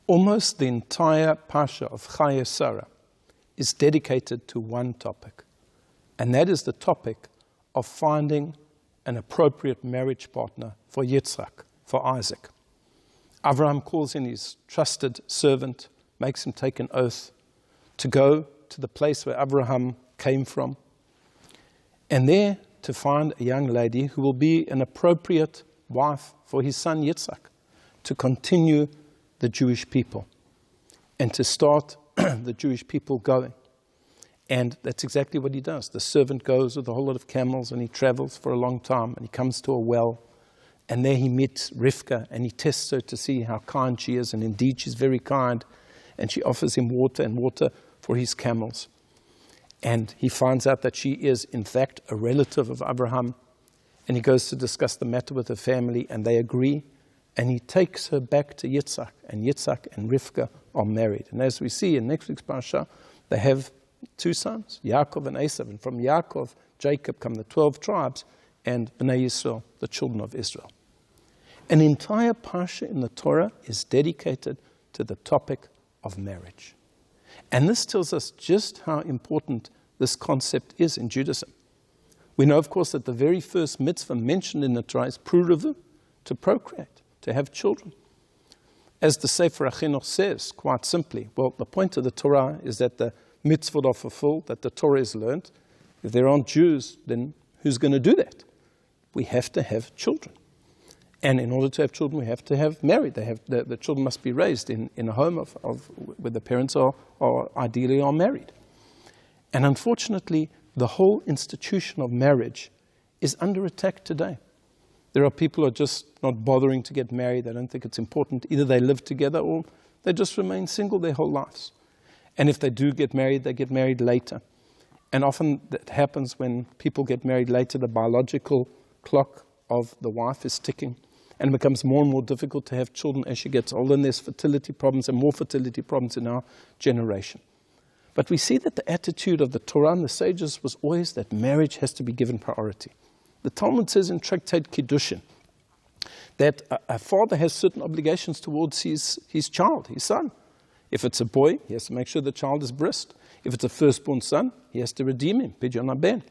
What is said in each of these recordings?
Almost the entire Parsha of Chayei is dedicated to one topic, and that is the topic of finding an appropriate marriage partner for Yitzhak, for Isaac. Avraham calls in his trusted servant, makes him take an oath to go to the place where Avraham came from, and there to find a young lady who will be an appropriate wife for his son Yitzhak, to continue the Jewish people and to start the Jewish people going. And that's exactly what he does. The servant goes with a whole lot of camels and he travels for a long time and he comes to a well, and there he meets Rivka and he tests her to see how kind she is, and indeed she's very kind, and she offers him water and water for his camels. And he finds out that she is in fact a relative of Abraham, and he goes to discuss the matter with her family, and they agree, and he takes her back to Yitzhak, and Yitzhak and Rivka are married. And as we see in next week's Parsha, they have two sons, Yaakov and Esav, and from Yaakov, Jacob, come the 12 tribes, and Bnei Yisrael, the children of Israel. An entire Parsha in the Torah is dedicated to the topic of marriage. And this tells us just how important this concept is in Judaism. We know, of course, that the very first mitzvah mentioned in the Torah is pruruvu, to procreate, to have children. As the Sefer HaChinuch says, quite simply, well, the point of the Torah is that the mitzvot are fulfilled, that the Torah is learned. If there aren't Jews, then who's going to do that? We have to have children. And in order to have children, we have to have married. The children must be raised in a home where the parents are ideally married. And unfortunately, the whole institution of marriage is under attack today. There are people who are just not bothering to get married. They don't think it's important. Either they live together or they just remain single their whole lives. And if they do get married, they get married later. And often that happens when people get married later, the biological clock of the wife is ticking. And it becomes more and more difficult to have children as she gets older, and there's fertility problems and more fertility problems in our generation. But we see that the attitude of the Torah and the sages was always that marriage has to be given priority. The Talmud says in Tractate Kiddushin that a father has certain obligations towards his child, his son. If it's a boy, he has to make sure the child is brised. If it's a firstborn son, he has to redeem him, pidyon haben.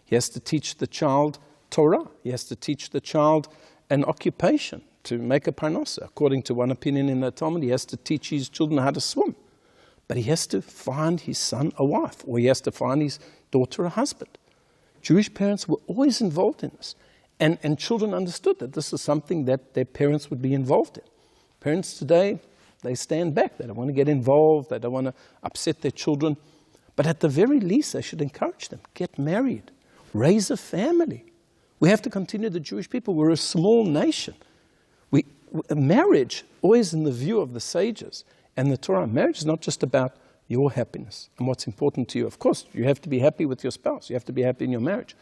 He has to teach the child Torah. He has to teach the child an occupation to make a parnasa. According to one opinion in the Talmud, he has to teach his children how to swim. But he has to find his son a wife, or he has to find his daughter a husband. Jewish parents were always involved in this. And children understood that this is something that their parents would be involved in. Parents today, they stand back. They don't want to get involved. They don't want to upset their children. But at the very least, they should encourage them. Get married. Raise a family. We have to continue the Jewish people. We're a small nation. Marriage, always in the view of the sages and the Torah, marriage is not just about your happiness and what's important to you. Of course, you have to be happy with your spouse. You have to be happy in your marriage.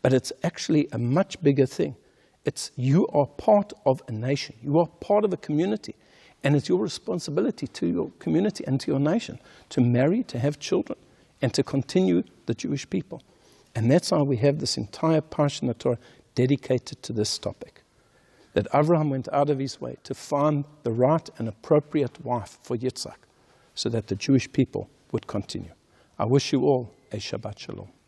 But it's actually a much bigger thing. It's you are part of a nation. You are part of a community. And it's your responsibility to your community and to your nation to marry, to have children, and to continue the Jewish people. And that's why we have this entire Parsha in the Torah dedicated to this topic. That Avraham went out of his way to find the right and appropriate wife for Yitzhak, so that the Jewish people would continue. I wish you all a Shabbat Shalom.